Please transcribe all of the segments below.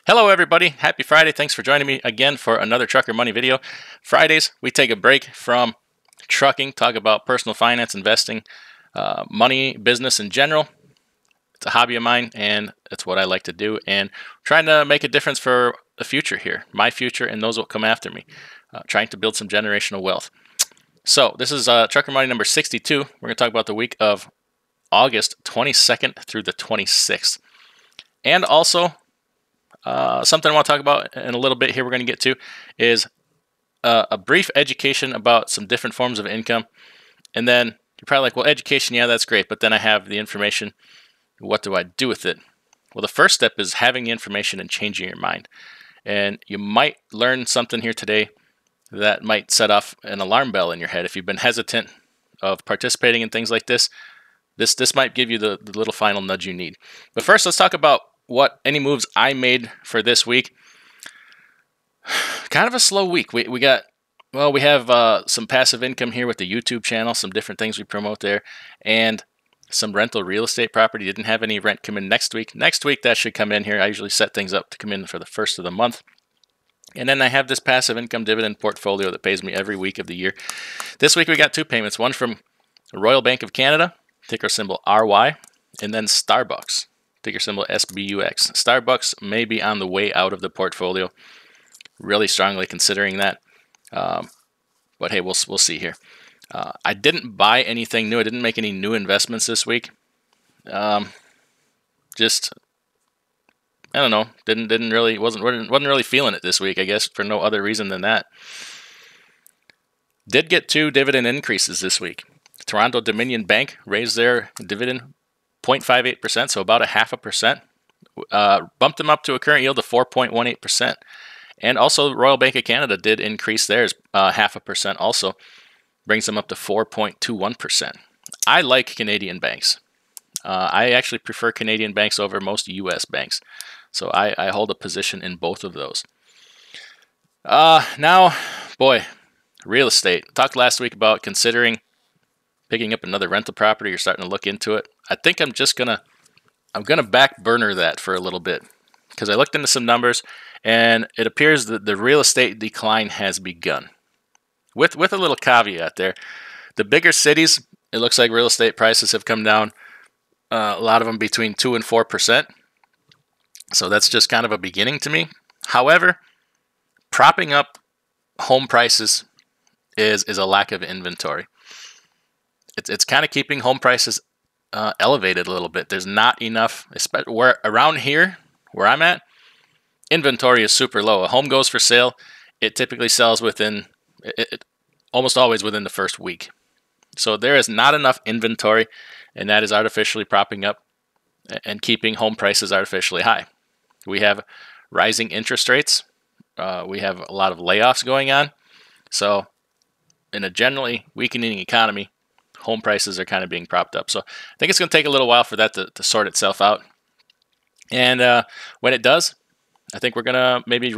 Hello everybody, happy Friday. Thanks for joining me again for another Trucker Money video. Fridays, we take a break from trucking, talk about personal finance, investing, money, business in general. It's a hobby of mine and it's what I like to do, and trying to make a difference for the future here, my future and those that will come after me, trying to build some generational wealth. So this is Trucker Money number 62. We're going to talk about the week of August 22nd through the 26th. And also, something I want to talk about in a little bit here we're going to get to is a brief education about some different forms of income. And then you're probably like, well, education, yeah, that's great, but then I have the information. What do I do with it? Well, the first step is having the information and changing your mind. And you might learn something here today that might set off an alarm bell in your head. If you've been hesitant of participating in things like this, this might give you the little final nudge you need. But first, let's talk about any moves I made for this week. Kind of a slow week. We have some passive income here with the YouTube channel, some different things we promote there, and some rental real estate property. Didn't have any rent come in next week. Next week that should come in here. I usually set things up to come in for the first of the month. And then I have this passive income dividend portfolio that pays me every week of the year. This week we got two payments, one from Royal Bank of Canada, ticker symbol RY, and then Starbucks, ticker symbol SBUX. Starbucks may be on the way out of the portfolio. Really strongly considering that. But hey, we'll see here. I didn't buy anything new. I didn't make any new investments this week. Just, I don't know. Wasn't really feeling it this week, I guess, for no other reason than that. Did get two dividend increases this week. Toronto Dominion Bank raised their dividend 0.58%, so about 0.5%. Bumped them up to a current yield of 4.18%. And also Royal Bank of Canada did increase theirs 0.5% also. Brings them up to 4.21%. I like Canadian banks. I actually prefer Canadian banks over most U.S. banks. So I hold a position in both of those. Now, boy, real estate. Talked last week about considering picking up another rental property. You're starting to look into it. I think I'm gonna back burner that for a little bit, because I looked into some numbers and it appears that the real estate decline has begun. With a little caveat there, the bigger cities, it looks like real estate prices have come down. A lot of them between 2 and 4%. So that's just kind of a beginning to me. However, propping up home prices is a lack of inventory. It's kind of keeping home prices elevated a little bit. There's not enough, especially around here where I'm at, inventory is super low. A home goes for sale, it typically sells within, almost always within the first week. So there is not enough inventory, and that is artificially propping up and keeping home prices artificially high. We have rising interest rates. We have a lot of layoffs going on. So in a generally weakening economy, home prices are kind of being propped up. So I think it's going to take a little while for that to sort itself out. And when it does, I think we're going to maybe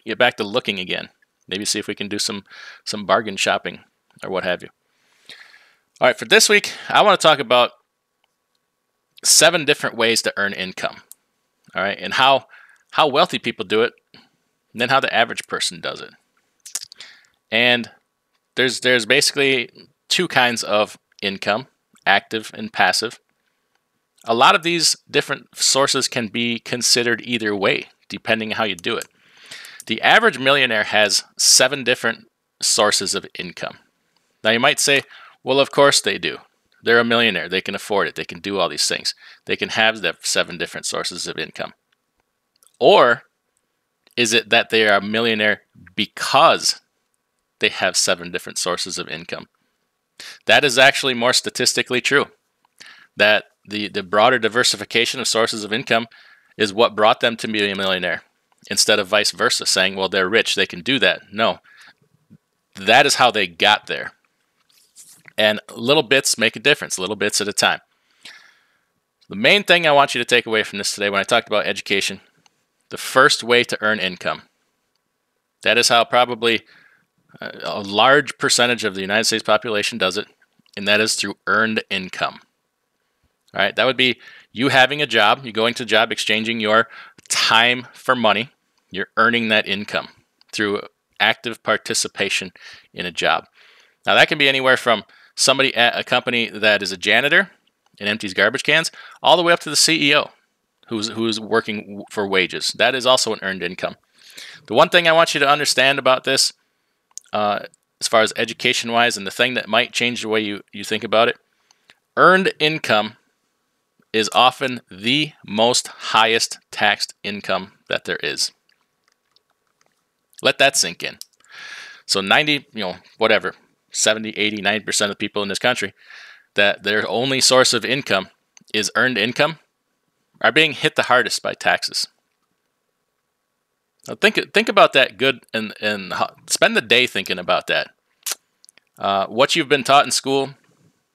get back to looking again. Maybe see if we can do some bargain shopping or what have you. All right, for this week, I want to talk about 7 different ways to earn income. All right, and how wealthy people do it, and then how the average person does it. And there's basically 2 kinds of income, active and passive. A lot of these different sources can be considered either way, depending on how you do it. The average millionaire has 7 different sources of income. Now you might say, well, of course they do. They're a millionaire. They can afford it. They can do all these things. They can have the 7 different sources of income. Or is it that they are a millionaire because they have 7 different sources of income? That is actually more statistically true. That the broader diversification of sources of income is what brought them to be a millionaire, instead of vice versa, saying, well, they're rich, they can do that. No, that is how they got there. And little bits make a difference, little bits at a time. The main thing I want you to take away from this today, when I talked about education, the first way to earn income. That is how probably a large percentage of the United States population does it, and that is through earned income. All right, that would be you having a job, you going to the job, exchanging your time for money. You're earning that income through active participation in a job. Now that can be anywhere from somebody at a company that is a janitor and empties garbage cans, all the way up to the CEO who's working for wages. That is also an earned income. The one thing I want you to understand about this, as far as education-wise, and the thing that might change the way you think about it, earned income is often the most highest taxed income that there is. Let that sink in. So 90, whatever, 70, 80, 90% of the people in this country that their only source of income is earned income are being hit the hardest by taxes. Now think about that good and spend the day thinking about that. What you've been taught in school,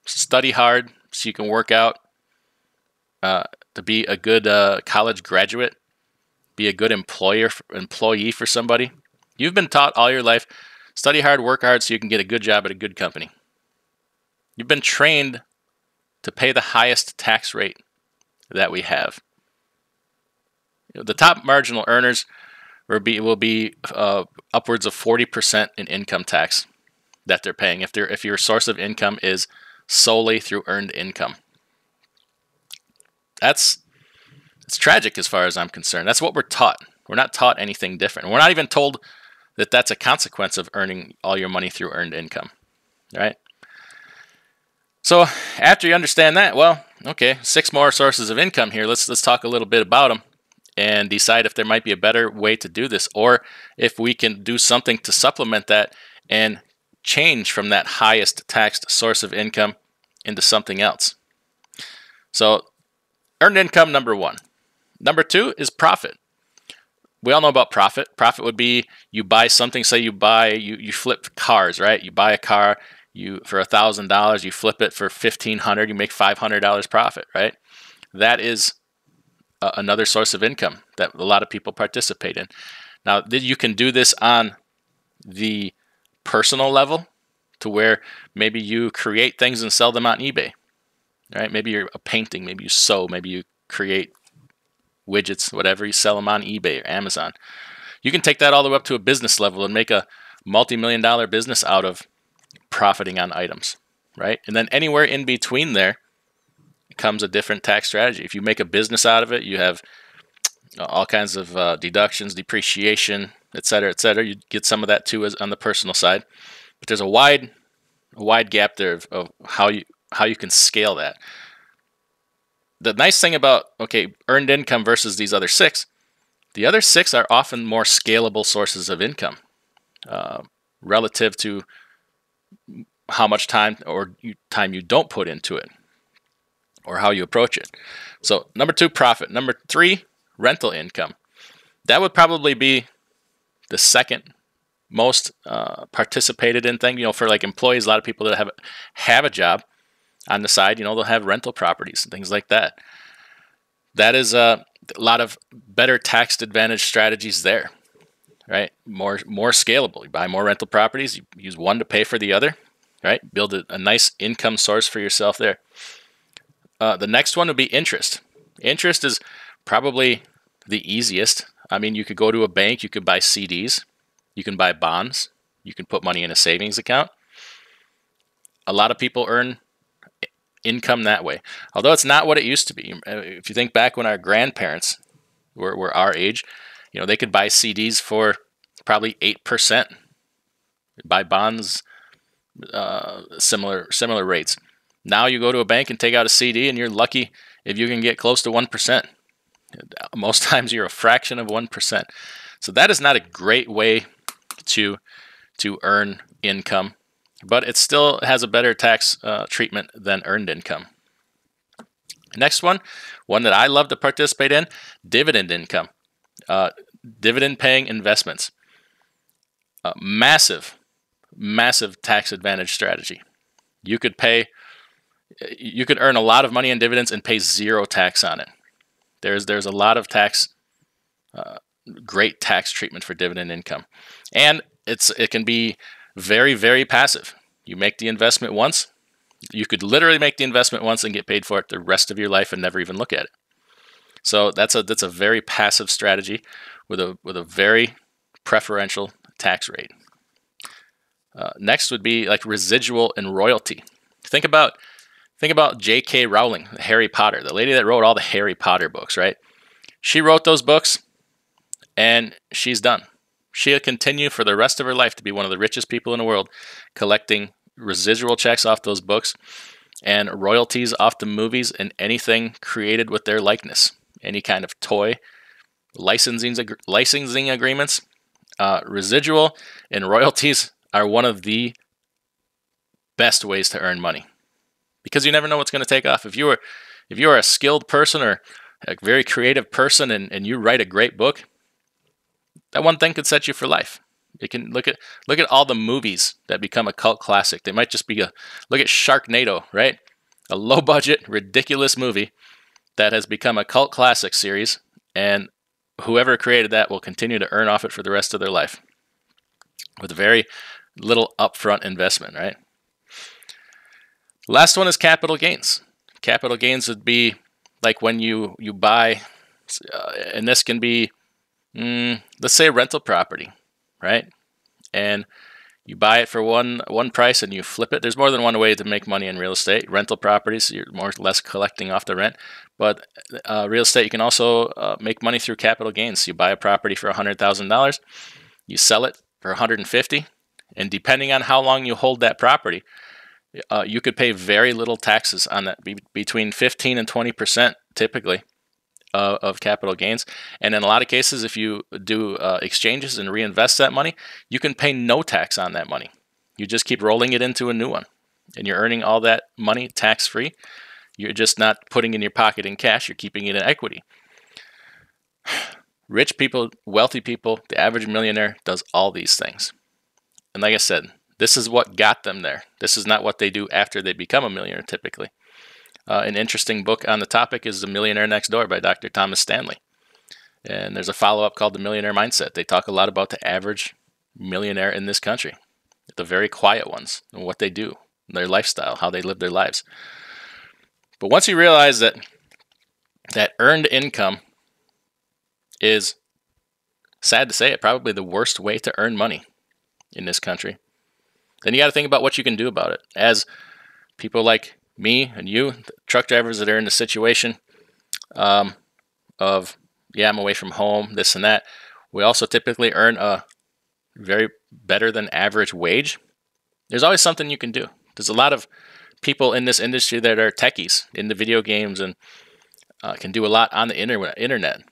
study hard so you can work out to be a good college graduate, be a good employee for somebody. You've been taught all your life, study hard, work hard so you can get a good job at a good company. You've been trained to pay the highest tax rate that we have. The top marginal earners will be upwards of 40% in income tax that they're paying if your source of income is solely through earned income. It's tragic as far as I'm concerned. That's what we're taught. We're not taught anything different. We're not even told that that's a consequence of earning all your money through earned income, right? So after you understand that, well, okay, 6 more sources of income here. Let's talk a little bit about them and decide if there might be a better way to do this, or if we can do something to supplement that and change from that highest taxed source of income into something else. So earned income, number 1. Number 2 is profit. We all know about profit. Profit would be you buy something. Say you flip cars, right? You buy a car for $1,000, you flip it for $1,500, you make $500 profit, right? That is another source of income that a lot of people participate in. Now, you can do this on the personal level to where maybe you create things and sell them on eBay, right? Maybe you're a painting, maybe you sew, maybe you create widgets, whatever, you sell them on eBay or Amazon. You can take that all the way up to a business level and make a multi-million-dollar business out of profiting on items, right? And then anywhere in between there comes a different tax strategy. If you make a business out of it, you have all kinds of deductions, depreciation, et cetera, et cetera. You get some of that too as on the personal side. But there's a wide gap there of how you can scale that. The nice thing about, earned income versus these other 6, the other 6 are often more scalable sources of income relative to how much time you don't put into it or how you approach it. So number 2, profit. Number 3, rental income. That would probably be the second most participated in thing. For like employees, a lot of people that have a job on the side, they'll have rental properties and things like that. That is a lot of better tax advantage strategies there, right? More scalable. You buy more rental properties, you use one to pay for the other, right? Build a nice income source for yourself there. The next one would be interest. Interest is probably the easiest. I mean, you could go to a bank, you could buy CDs, you can buy bonds, you can put money in a savings account. A lot of people earn income that way, although it's not what it used to be. If you think back when our grandparents were our age, they could buy CDs for probably 8%, buy bonds, similar rates. Now you go to a bank and take out a CD, and you're lucky if you can get close to 1%. Most times you're a fraction of 1%. So that is not a great way to earn income, but it still has a better tax treatment than earned income. Next one that I love to participate in, dividend income. Dividend paying investments. Massive tax advantage strategy. You could earn a lot of money in dividends and pay 0 tax on it. There's a lot of great tax treatment for dividend income, and it can be very, very passive. You make the investment once. You could literally make the investment once and get paid for it the rest of your life and never even look at it. So that's a very passive strategy with a very preferential tax rate. Next would be like residual and royalty. Think about J.K. Rowling, Harry Potter, the lady that wrote all the Harry Potter books, right? She wrote those books and she's done. She'll continue for the rest of her life to be one of the richest people in the world, collecting residual checks off those books and royalties off the movies and anything created with their likeness. Any kind of toy, licensing agreements, residual and royalties are one of the best ways to earn money, because you never know what's going to take off. If you are a skilled person or a very creative person and you write a great book, that one thing could set you for life. You can look at all the movies that become a cult classic. They might just be look at Sharknado, right? A low budget, ridiculous movie that has become a cult classic series, and whoever created that will continue to earn off it for the rest of their life with very little upfront investment, right? Last one is capital gains. Capital gains would be like when you buy, and this can be, let's say a rental property, right? And you buy it for one price and you flip it. There's more than one way to make money in real estate. Rental properties, you're more or less collecting off the rent. But real estate, you can also make money through capital gains. You buy a property for $100,000, you sell it for $150,000, and depending on how long you hold that property, you could pay very little taxes on that, between 15 and 20% typically of capital gains. And in a lot of cases, if you do exchanges and reinvest that money, you can pay no tax on that money. You just keep rolling it into a new one, and you're earning all that money tax-free. You're just not putting it in your pocket in cash, you're keeping it in equity. Rich people, wealthy people, the average millionaire does all these things. And like I said, this is what got them there. This is not what they do after they become a millionaire typically. An interesting book on the topic is The Millionaire Next Door by Dr. Thomas Stanley. And there's a follow-up called The Millionaire Mindset. They talk a lot about the average millionaire in this country, the very quiet ones, and what they do, their lifestyle, how they live their lives. But once you realize that earned income is, sad to say it, probably the worst way to earn money in this country, then you got to think about what you can do about it. As people like me and you, the truck drivers that are in the situation of, yeah, I'm away from home, this and that, we also typically earn a very better than average wage. There's always something you can do. There's a lot of people in this industry that are techies in the video games and can do a lot on the internet.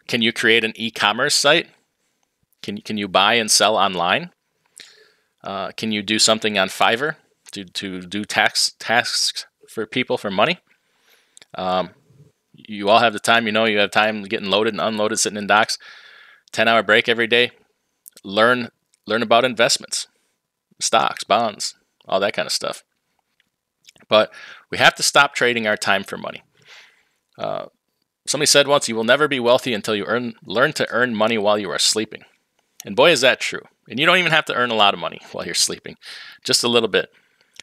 Can you create an e-commerce site? Can you buy and sell online? Can you do something on Fiverr to do tasks for people for money? You all have the time. You have time getting loaded and unloaded, sitting in docks. 10-hour break every day. Learn about investments, stocks, bonds, all that kind of stuff. But we have to stop trading our time for money. Somebody said once, you will never be wealthy until you learn to earn money while you are sleeping. And boy, is that true. And you don't even have to earn a lot of money while you're sleeping. Just a little bit.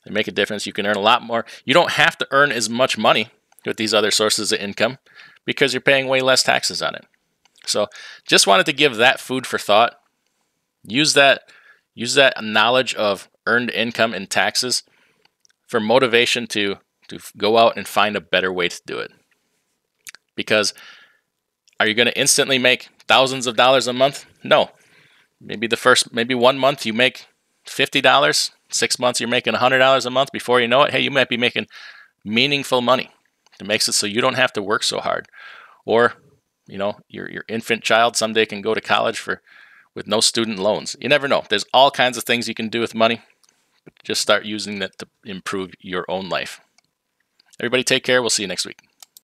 They make a difference. You can earn a lot more. You don't have to earn as much money with these other sources of income because you're paying way less taxes on it. So just wanted to give that food for thought. Use that knowledge of earned income and taxes for motivation to go out and find a better way to do it. Because are you going to instantly make thousands of dollars a month? No. Maybe 1 month you make $50, 6 months you're making $100 a month. Before you know it, hey, you might be making meaningful money. It makes it so you don't have to work so hard. Or, your infant child someday can go to college with no student loans. You never know. There's all kinds of things you can do with money. But just start using that to improve your own life. Everybody take care. We'll see you next week.